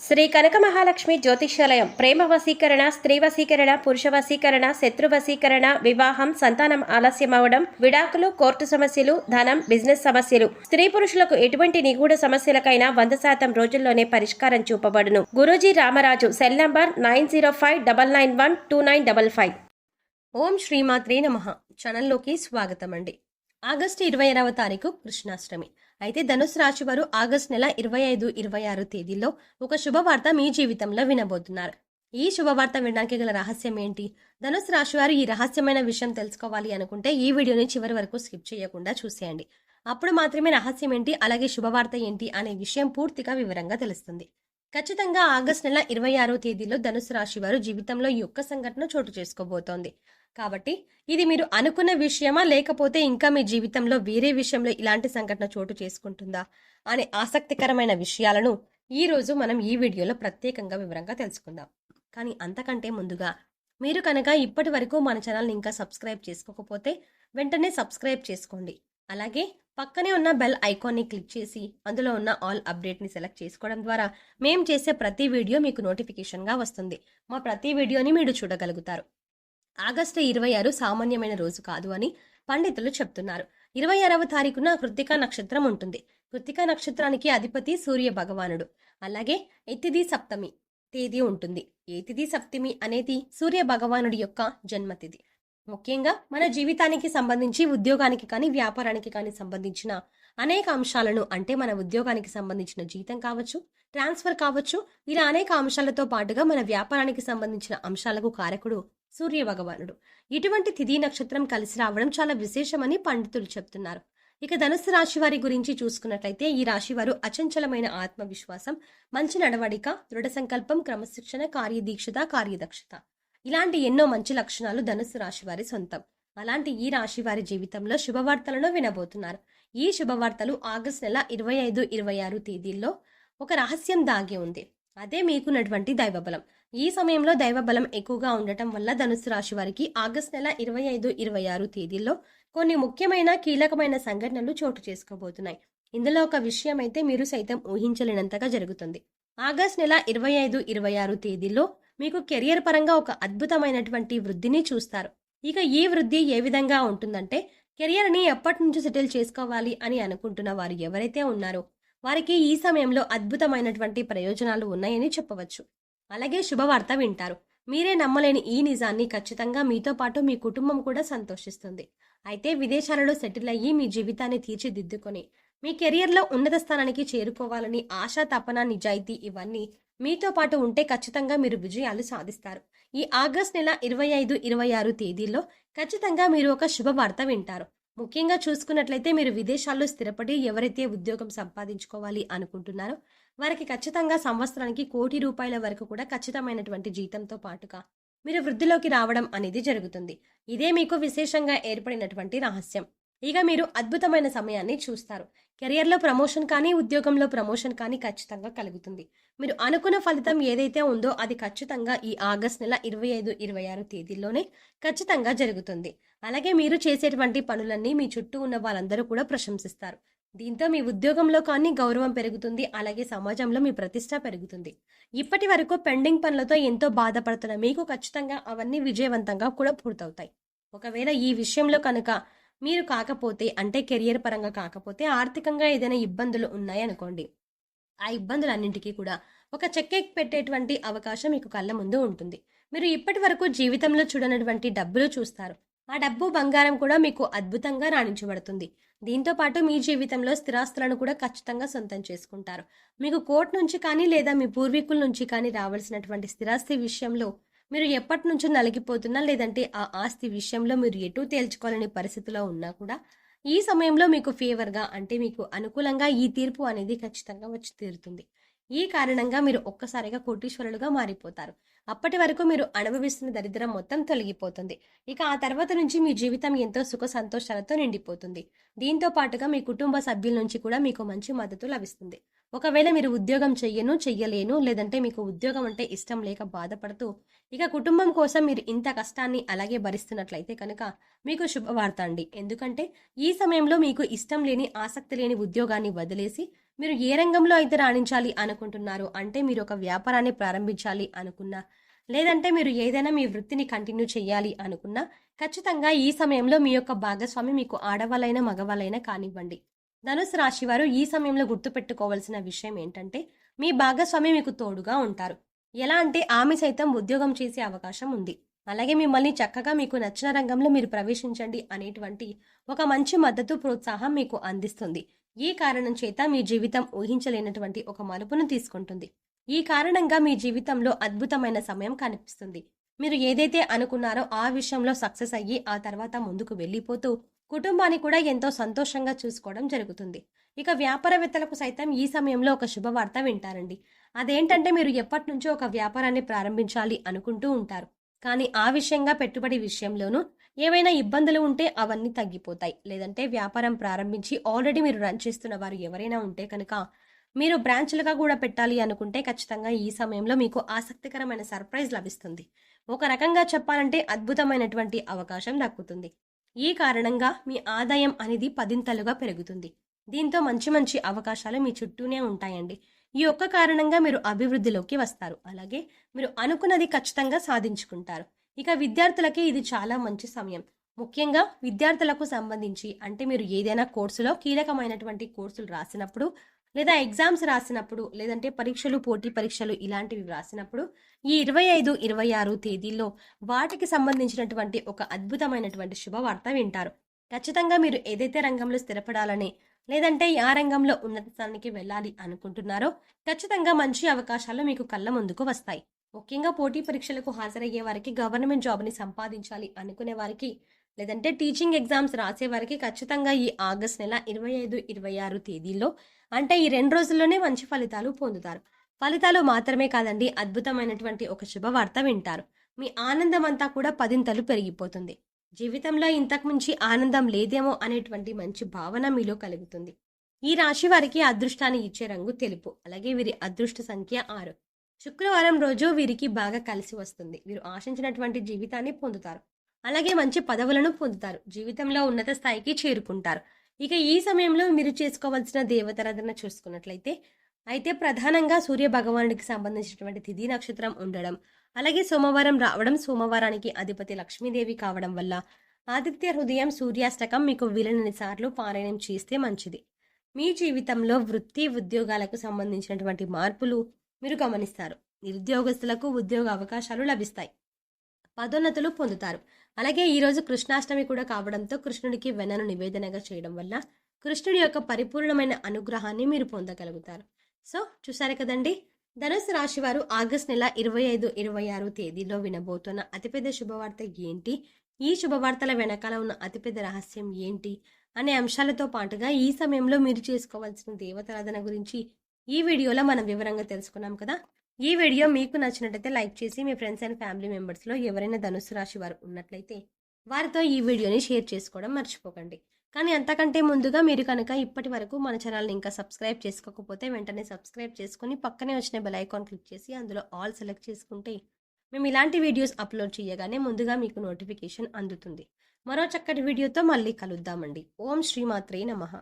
శ్రీ కనక మహాలక్ష్మి జ్యోతిష్యాలయం ప్రేమ వశీకరణ, స్త్రీ వశీకరణ, పురుష వశీకరణ, శత్రు వశీకరణ, వివాహం, సంతానం ఆలస్యం అవడం, విడాకులు, కోర్టు సమస్యలు, ధనం, బిజినెస్ సమస్యలు, స్త్రీ పురుషులకు ఎటువంటి నిగూఢ సమస్యలకైనా 100% రోజుల్లోనే పరిష్కారం చూపబడును. గురూజీ రామరాజు. Cell number 9059912955. ఓం శ్రీమాత్రే నమః. ఛానల్లోకి స్వాగతం అండి. ఆగస్టు 26వ తారీఖు కృష్ణాష్టమి. అయితే ధనుసు రాశి వారు ఆగస్టు నెల 25, 26 తేదీల్లో ఒక శుభవార్త మీ జీవితంలో వినబోతున్నారు. ఈ శుభవార్త వినడానికి గల రహస్యం ఏంటి? ధనుసు రాశి వారు ఈ రహస్యమైన విషయం తెలుసుకోవాలి అనుకుంటే ఈ వీడియోని చివరి వరకు స్కిప్ చేయకుండా చూసేయండి. అప్పుడు మాత్రమే రహస్యం ఏంటి, అలాగే శుభవార్త ఏంటి అనే విషయం పూర్తిగా వివరంగా తెలుస్తుంది. ఖచ్చితంగా ఆగస్టు నెల 26వ తేదీలో ధనుసు రాశి వారు జీవితంలో ఈ ఒక్క సంఘటన చోటు చేసుకోబోతోంది. కాబట్టి ఇది మీరు అనుకున్న విషయమా, లేకపోతే ఇంకా మీ జీవితంలో వేరే విషయంలో ఇలాంటి సంఘటన చోటు చేసుకుంటుందా అనే ఆసక్తికరమైన విషయాలను ఈ రోజు మనం ఈ వీడియోలో ప్రత్యేకంగా వివరంగా తెలుసుకుందాం. కానీ అంతకంటే ముందుగా మీరు కనుక ఇప్పటి వరకు మన ఛానల్ని ఇంకా సబ్స్క్రైబ్ చేసుకోకపోతే వెంటనే సబ్స్క్రైబ్ చేసుకోండి. అలాగే పక్కనే ఉన్న బెల్ ఐకాన్ని క్లిక్ చేసి అందులో ఉన్న ఆల్ అప్డేట్ని సెలెక్ట్ చేసుకోవడం ద్వారా మేము చేసే ప్రతి వీడియో మీకు నోటిఫికేషన్గా వస్తుంది. మా ప్రతి వీడియోని మీరు చూడగలుగుతారు. ఆగస్టు 26 సామాన్యమైన రోజు కాదు అని పండితులు చెప్తున్నారు. 26వ తారీఖున కృత్తికా నక్షత్రం ఉంటుంది. కృత్తికా నక్షత్రానికి అధిపతి సూర్య భగవానుడు. అలాగే ఎతిథి సప్తమి తేదీ ఉంటుంది. ఎతిథి సప్తమి అనేది సూర్య భగవానుడి యొక్క జన్మతిథి. ముఖ్యంగా మన జీవితానికి సంబంధించి, ఉద్యోగానికి కానీ వ్యాపారానికి కానీ సంబంధించిన అనేక అంశాలను, అంటే మన ఉద్యోగానికి సంబంధించిన జీతం కావచ్చు, ట్రాన్స్ఫర్ కావచ్చు, ఇలా అనేక అంశాలతో పాటుగా మన వ్యాపారానికి సంబంధించిన అంశాలకు కారకుడు సూర్య భగవానుడు. ఇటువంటి తిథి నక్షత్రం కలిసి రావడం చాలా విశేషమని పండితులు చెప్తున్నారు. ఇక ధనుసు రాశి వారి గురించి చూసుకున్నట్లయితే ఈ రాశి వారు అచంచలమైన ఆత్మవిశ్వాసం, మంచి నడవడిక, దృఢ సంకల్పం, క్రమశిక్షణ, కార్యదీక్షత, కార్యదక్షత ఇలాంటి ఎన్నో మంచి లక్షణాలు ధనుసు రాశి వారి సొంతం. అలాంటి ఈ రాశి వారి జీవితంలో శుభవార్తలను వినబోతున్నారు. ఈ శుభవార్తలు ఆగస్టు నెల 25, 26 తేదీల్లో ఒక రహస్యం దాగి ఉంది. అదే మీకున్నటువంటి దైవబలం. ఈ సమయంలో దైవబలం ఎక్కువగా ఉండటం వల్ల ధనుసు రాశి వారికి ఆగస్టు నెల 25, 26 తేదీల్లో కొన్ని ముఖ్యమైన కీలకమైన సంఘటనలు చోటు చేసుకోబోతున్నాయి. ఇందులో ఒక విషయం అయితే మీరు సైతం ఊహించలేనంతగా జరుగుతుంది. ఆగస్టు నెల 25, 26 తేదీల్లో మీకు కెరియర్ పరంగా ఒక అద్భుతమైనటువంటి వృద్ధిని చూస్తారు. ఇక ఈ వృద్ధి ఏ విధంగా ఉంటుందంటే, కెరియర్ని ఎప్పటి నుంచి సెటిల్ చేసుకోవాలి అని అనుకుంటున్న వారు ఎవరైతే ఉన్నారో వారికి ఈ సమయంలో అద్భుతమైనటువంటి ప్రయోజనాలు ఉన్నాయని చెప్పవచ్చు. అలాగే శుభవార్త వింటారు. మీరే నమ్మలేని ఈ నిజాన్ని ఖచ్చితంగా మీతో పాటు మీ కుటుంబం కూడా సంతోషిస్తుంది. అయితే విదేశాలలో సెటిల్ అయ్యి మీ జీవితాన్ని తీర్చిదిద్దుకొని మీ కెరియర్లో ఉన్నత స్థానానికి చేరుకోవాలని ఆశ, తపన, నిజాయితీ ఇవన్నీ మీతో పాటు ఉంటే ఖచ్చితంగా మీరు విజయాలు సాధిస్తారు. ఈ ఆగస్టు నెల 25, 26 తేదీల్లో ఖచ్చితంగా మీరు ఒక శుభవార్త వింటారు. ముఖ్యంగా చూసుకున్నట్లయితే మీరు విదేశాల్లో స్థిరపడి ఎవరైతే ఉద్యోగం సంపాదించుకోవాలి అనుకుంటున్నారో వారికి ఖచ్చితంగా సంవత్సరానికి ₹1,00,00,000 వరకు కూడా ఖచ్చితమైనటువంటి జీతంతో పాటుగా మీరు వృద్ధిలోకి రావడం అనేది జరుగుతుంది. ఇదే మీకు విశేషంగా ఏర్పడినటువంటి రహస్యం. ఇక మీరు అద్భుతమైన సమయాన్ని చూస్తారు. కెరియర్లో ప్రమోషన్ కానీ, ఉద్యోగంలో ప్రమోషన్ కానీ ఖచ్చితంగా కలుగుతుంది. మీరు అనుకున్న ఫలితం ఏదైతే ఉందో అది ఖచ్చితంగా ఈ ఆగస్టు నెల 25, 26 తేదీల్లోనే ఖచ్చితంగా జరుగుతుంది. అలాగే మీరు చేసేటువంటి పనులన్నీ మీ చుట్టూ ఉన్న వాళ్ళందరూ కూడా ప్రశంసిస్తారు. దీంతో మీ ఉద్యోగంలో కానీ గౌరవం పెరుగుతుంది. అలాగే సమాజంలో మీ ప్రతిష్ట పెరుగుతుంది. ఇప్పటి వరకు పెండింగ్ పనులతో ఎంతో బాధపడుతున్న మీకు ఖచ్చితంగా అవన్నీ విజయవంతంగా కూడా పూర్తవుతాయి. ఒకవేళ ఈ విషయంలో కనుక మీరు కాకపోతే, అంటే కెరియర్ పరంగా కాకపోతే, ఆర్థికంగా ఏదైనా ఇబ్బందులు ఉన్నాయనుకోండి, ఆ ఇబ్బందులన్నింటికీ కూడా ఒక చెక్ పెట్టేటువంటి అవకాశం మీకు కళ్ళ ముందు ఉంటుంది. మీరు ఇప్పటి వరకు జీవితంలో చూడనటువంటి డబ్బులు చూస్తారు. ఆ డబ్బు, బంగారం కూడా మీకు అద్భుతంగా రాణించబడుతుంది. దీంతో పాటు మీ జీవితంలో స్థిరాస్తులను కూడా ఖచ్చితంగా సొంతం చేసుకుంటారు. మీకు కోర్టు నుంచి కానీ లేదా మీ పూర్వీకుల నుంచి కానీ రావాల్సినటువంటి స్థిరాస్తి విషయంలో మీరు ఎప్పటి నుంచో నలిగిపోతున్నా, లేదంటే ఆ ఆస్తి విషయంలో మీరు ఎటూ తేల్చుకోలేని పరిస్థితిలో ఉన్నా కూడా ఈ సమయంలో మీకు ఫేవర్గా, అంటే మీకు అనుకూలంగా ఈ తీర్పు అనేది ఖచ్చితంగా వచ్చి తీరుతుంది. ఈ కారణంగా మీరు ఒక్కసారిగా కోటీశ్వరులుగా మారిపోతారు. అప్పటి వరకు మీరు అనుభవిస్తున్న దరిద్రం మొత్తం తొలగిపోతుంది. ఇక ఆ తర్వాత నుంచి మీ జీవితం ఎంతో సుఖ సంతోషాలతో నిండిపోతుంది. దీంతో పాటుగా మీ కుటుంబ సభ్యుల నుంచి కూడా మీకు మంచి మద్దతు లభిస్తుంది. ఒకవేళ మీరు ఉద్యోగం చెయ్యలేను, లేదంటే మీకు ఉద్యోగం అంటే ఇష్టం లేక బాధపడుతూ ఇక కుటుంబం కోసం మీరు ఇంత కష్టాన్ని అలాగే భరిస్తున్నట్లయితే కనుక మీకు శుభవార్త అండి. ఎందుకంటే ఈ సమయంలో మీకు ఇష్టం లేని, ఆసక్తి లేని ఉద్యోగాన్ని వదిలేసి మీరు ఏ రంగంలో అయితే రాణించాలి అనుకుంటున్నారో, అంటే మీరు ఒక వ్యాపారాన్ని ప్రారంభించాలి అనుకున్నా, లేదంటే మీరు ఏదైనా మీ వృత్తిని కంటిన్యూ చేయాలి అనుకున్నా, ఖచ్చితంగా ఈ సమయంలో మీ యొక్క భాగస్వామి మీకు ఆడవాళ్ళైనా, మగవాళ్ళైనా కానివ్వండి. ధనుసు రాశి వారు ఈ సమయంలో గుర్తుపెట్టుకోవాల్సిన విషయం ఏంటంటే, మీ భాగస్వామి మీకు తోడుగా ఉంటారు. ఎలా అంటే ఆమె సైతం ఉద్యోగం చేసే అవకాశం ఉంది. అలాగే మిమ్మల్ని చక్కగా మీకు నచ్చిన రంగంలో మీరు ప్రవేశించండి అనేటువంటి ఒక మంచి మద్దతు, ప్రోత్సాహం మీకు అందిస్తుంది. ఈ కారణం చేత మీ జీవితం ఊహించలేనటువంటి ఒక మలుపును తీసుకుంటుంది. ఈ కారణంగా మీ జీవితంలో అద్భుతమైన సమయం కనిపిస్తుంది. మీరు ఏదైతే అనుకున్నారో ఆ విషయంలో సక్సెస్ అయ్యి ఆ తర్వాత ముందుకు వెళ్ళిపోతూ కుటుంబాన్ని కూడా ఎంతో సంతోషంగా చూసుకోవడం జరుగుతుంది. ఇక వ్యాపారవేత్తలకు సైతం ఈ సమయంలో ఒక శుభవార్త వింటారండి. అదేంటంటే మీరు ఎప్పటినుంచో ఒక వ్యాపారాన్ని ప్రారంభించాలి అనుకుంటూ ఉంటారు. కానీ ఆ విషయంగా పెట్టుబడి విషయంలోనూ ఏవైనా ఇబ్బందులు ఉంటే అవన్నీ తగ్గిపోతాయి. లేదంటే వ్యాపారం ప్రారంభించి ఆల్రెడీ మీరు రన్ చేస్తున్న వారు ఎవరైనా ఉంటే కనుక మీరు బ్రాంచ్లుగా కూడా పెట్టాలి అనుకుంటే ఖచ్చితంగా ఈ సమయంలో మీకు ఆసక్తికరమైన సర్ప్రైజ్ లభిస్తుంది. ఒక రకంగా చెప్పాలంటే అద్భుతమైనటువంటి అవకాశం దక్కుతుంది. ఈ కారణంగా మీ ఆదాయం అనేది పదింతలుగా పెరుగుతుంది. దీంతో మంచి మంచి అవకాశాలు మీ చుట్టూనే ఉంటాయండి. ఈ ఒక్క కారణంగా మీరు అభివృద్ధిలోకి వస్తారు. అలాగే మీరు అనుకున్నది ఖచ్చితంగా సాధించుకుంటారు. ఇక విద్యార్థులకి ఇది చాలా మంచి సమయం. ముఖ్యంగా విద్యార్థులకు సంబంధించి అంటే మీరు ఏదైనా కోర్సులో కీలకమైనటువంటి కోర్సులు రాసినప్పుడు, లేదా ఎగ్జామ్స్ రాసినప్పుడు, లేదంటే పరీక్షలు, పోటీ పరీక్షలు ఇలాంటివి రాసినప్పుడు ఈ 25, 26 తేదీల్లో వాటికి సంబంధించినటువంటి ఒక అద్భుతమైనటువంటి శుభవార్త వింటారు. ఖచ్చితంగా మీరు ఏదైతే రంగంలో స్థిరపడాలని, లేదంటే ఆ రంగంలో ఉన్నత స్థానానికి వెళ్ళాలి అనుకుంటున్నారో ఖచ్చితంగా మంచి అవకాశాలు మీకు కళ్ళ ముందుకు వస్తాయి. ముఖ్యంగా పోటీ పరీక్షలకు హాజరయ్యే వారికి, గవర్నమెంట్ జాబ్ని సంపాదించాలి అనుకునే వారికి, లేదంటే టీచింగ్ ఎగ్జామ్స్ రాసే వారికి ఖచ్చితంగా ఈ ఆగస్ట్ నెల 25, 26 తేదీల్లో అంటే ఈ 2 రోజుల్లోనే మంచి ఫలితాలు పొందుతారు. ఫలితాలు మాత్రమే కాదండి, అద్భుతమైనటువంటి ఒక శుభవార్త వింటారు. మీ ఆనందం అంతా కూడా పదింతలు పెరిగిపోతుంది. జీవితంలో ఇంతకు మించి ఆనందం లేదేమో అనేటువంటి మంచి భావన మీలో కలుగుతుంది. ఈ రాశి వారికి అదృష్టాన్ని ఇచ్చే రంగు తెలుపు. అలాగే వీరి అదృష్ట సంఖ్య 6. శుక్రవారం రోజు వీరికి బాగా కలిసి వస్తుంది. వీరు ఆశించినటువంటి జీవితాన్ని పొందుతారు. అలాగే మంచి పదవులను పొందుతారు. జీవితంలో ఉన్నత స్థాయికి చేరుకుంటారు. ఇక ఈ సమయంలో మీరు చేసుకోవాల్సిన దేవతారాధన చూసుకున్నట్లయితే ప్రధానంగా సూర్య భగవానుడికి సంబంధించినటువంటి తిథి నక్షత్రం ఉండడం, అలాగే సోమవారం రావడం, సోమవారానికి అధిపతి లక్ష్మీదేవి కావడం వల్ల ఆదిత్య హృదయం, సూర్యాష్టకం మీకు వీలైనన్ని సార్లు పారాయణం చేస్తే మంచిది. మీ జీవితంలో వృత్తి, ఉద్యోగాలకు సంబంధించినటువంటి మార్పులు మీరు గమనిస్తారు. నిరుద్యోగస్తులకు ఉద్యోగ అవకాశాలు లభిస్తాయి. పదోన్నతులు పొందుతారు. అలాగే ఈరోజు కృష్ణాష్టమి కూడా కావడంతో కృష్ణుడికి వెన్నను నివేదనగా చేయడం వల్ల కృష్ణుడి యొక్క పరిపూర్ణమైన అనుగ్రహాన్ని మీరు పొందగలుగుతారు. సో చూసారు కదండి, ధనుసు రాశి వారు ఆగస్ట్ నెల 25, 26 తేదీలో వినబోతున్న అతిపెద్ద శుభవార్త ఏంటి, ఈ శుభవార్తల వెనకాల ఉన్న అతిపెద్ద రహస్యం ఏంటి అనే అంశాలతో పాటుగా ఈ సమయంలో మీరు చేసుకోవాల్సిన దేవతారాధన గురించి ఈ వీడియోలో మనం వివరంగా తెలుసుకున్నాం కదా. ఈ వీడియో మీకు నచ్చినట్లయితే లైక్ చేసి మీ ఫ్రెండ్స్ అండ్ ఫ్యామిలీ మెంబర్స్లో ఎవరైనా ధనుసు రాశి వారు ఉన్నట్లయితే వారితో ఈ వీడియోని షేర్ చేసుకోవడం మర్చిపోకండి. కానీ అంతకంటే ముందుగా మీరు కనుక ఇప్పటి వరకు మన ఛానల్ని ఇంకా సబ్స్క్రైబ్ చేసుకోకపోతే వెంటనే సబ్స్క్రైబ్ చేసుకుని పక్కనే వచ్చిన బెల్ ఐకాన్ క్లిక్ చేసి అందులో ఆల్ సెలెక్ట్ చేసుకుంటే మేము ఇలాంటి వీడియోస్ అప్లోడ్ చేయగానే ముందుగా మీకు నోటిఫికేషన్ అందుతుంది. మరో చక్కటి వీడియోతో మళ్ళీ కలుద్దామండి. ఓం శ్రీమాత్రే నమః.